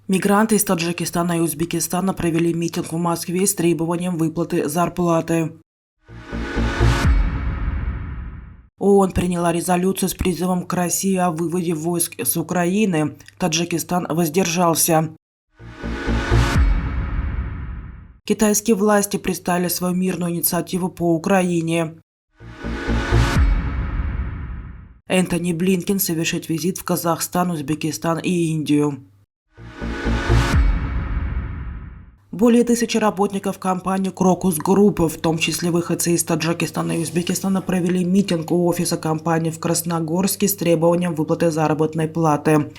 Мигранты из Таджикистана и Узбекистана провели митинг в Москве с требованием выплаты зарплаты. ООН приняла резолюцию с призывом к России о выводе войск с Украины. Таджикистан воздержался. Китайские власти представили свою мирную инициативу по Украине. Энтони Блинкен совершит визит в Казахстан, Узбекистан и Индию. Более 1000 работников компании Крокус Групп, в том числе выходцы из Таджикистана и Узбекистана, провели митинг у офиса компании в Красногорске с требованием выплаты заработной платы.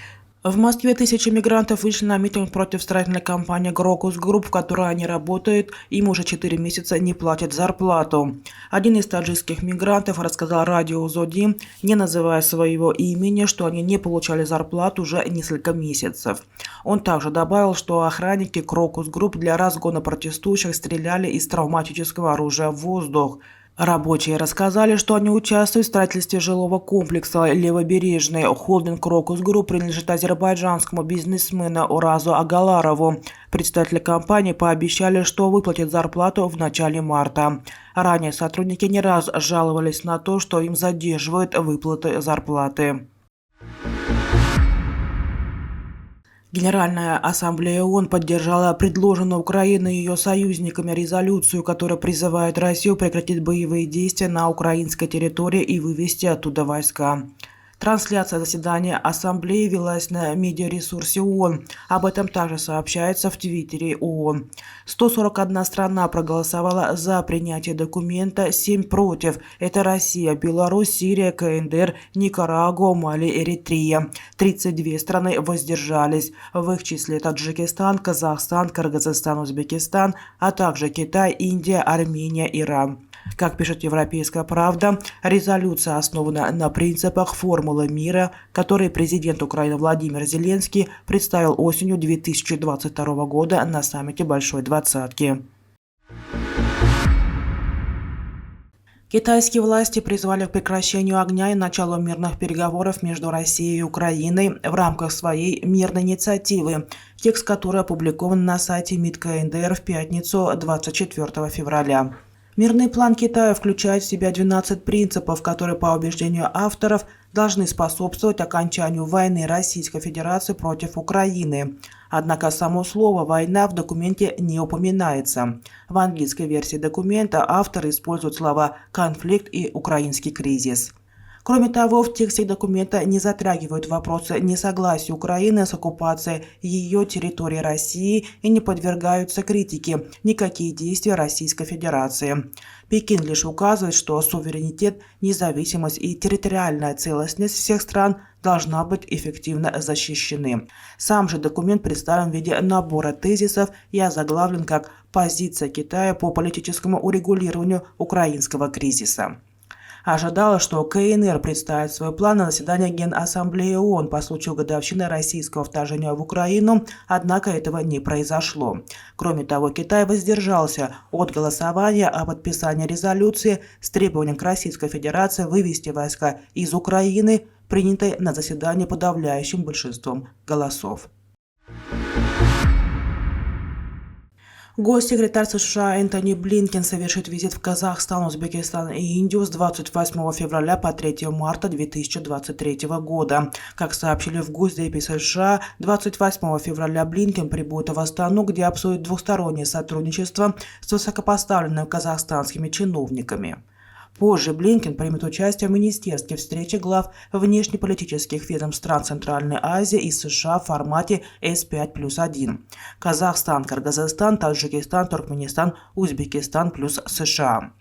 В Москве 1000 мигрантов вышли на митинг против строительной компании Крокус Групп, в которой они работают, им уже 4 месяца не платят зарплату. Один из таджикских мигрантов рассказал радио «Зоди», не называя своего имени, что они не получали зарплату уже несколько месяцев. Он также добавил, что охранники Крокус Групп для разгона протестующих стреляли из травматического оружия в воздух. Рабочие рассказали, что они участвуют в строительстве жилого комплекса «Левобережный». Холдинг «Крокус Групп» принадлежит азербайджанскому бизнесмену Уразу Агаларову. Представители компании пообещали, что выплатят зарплату в начале марта. Ранее сотрудники не раз жаловались на то, что им задерживают выплаты зарплаты. Генеральная ассамблея ООН поддержала предложенную Украиной и ее союзниками резолюцию, которая призывает Россию прекратить боевые действия на украинской территории и вывести оттуда войска. Трансляция заседания Ассамблеи велась на медиаресурсе ООН. Об этом также сообщается в Твиттере ООН. 141 страна проголосовала за принятие документа, 7 против. Это Россия, Беларусь, Сирия, КНДР, Никарагуа, Мали, Эритрия. 32 страны воздержались. В их числе Таджикистан, Казахстан, Кыргызстан, Узбекистан, а также Китай, Индия, Армения, Иран. Как пишет «Европейская правда», резолюция основана на принципах формулы мира, которые президент Украины Владимир Зеленский представил осенью 2022 года на саммите Большой Двадцатки. Китайские власти призвали к прекращению огня и началу мирных переговоров между Россией и Украиной в рамках своей мирной инициативы, текст которой опубликован на сайте МИД КНДР в пятницу 24 февраля. Мирный план Китая включает в себя 12 принципов, которые, по убеждению авторов, должны способствовать окончанию войны Российской Федерации против Украины. Однако само слово «война» в документе не упоминается. В английской версии документа авторы используют слова «конфликт» и «украинский кризис». Кроме того, в тексте документа не затрагивают вопросы несогласия Украины с оккупацией ее территории России и не подвергаются критике никакие действия Российской Федерации. Пекин лишь указывает, что суверенитет, независимость и территориальная целостность всех стран должна быть эффективно защищены. Сам же документ представлен в виде набора тезисов и озаглавлен как «Позиция Китая по политическому урегулированию украинского кризиса». Ожидалось, что КНР представит свой план на заседании Генассамблеи ООН по случаю годовщины российского вторжения в Украину, однако этого не произошло. Кроме того, Китай воздержался от голосования о подписании резолюции с требованием к Российской Федерации вывести войска из Украины, принятой на заседании подавляющим большинством голосов. Госсекретарь США Энтони Блинкен совершит визит в Казахстан, Узбекистан и Индию с 28 февраля по 3 марта 2023 года. Как сообщили в Госдепе США, 28 февраля Блинкен прибудет в Астану, где обсудит двустороннее сотрудничество с высокопоставленными казахстанскими чиновниками. Позже Блинкен примет участие в министерской встрече глав внешнеполитических ведомств стран Центральной Азии и США в формате С5+1. Казахстан, Кыргызстан, Таджикистан, Туркменистан, Узбекистан плюс США.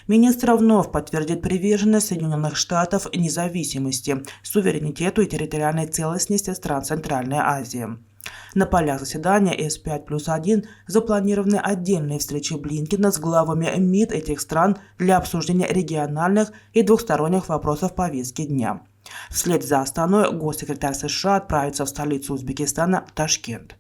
Министр вновь подтвердит приверженность Соединенных Штатов независимости, суверенитету и территориальной целостности стран Центральной Азии. На полях заседания С5+1 запланированы отдельные встречи Блинкена с главами МИД этих стран для обсуждения региональных и двухсторонних вопросов повестки дня. Вслед за Астаной госсекретарь США отправится в столицу Узбекистана Ташкент.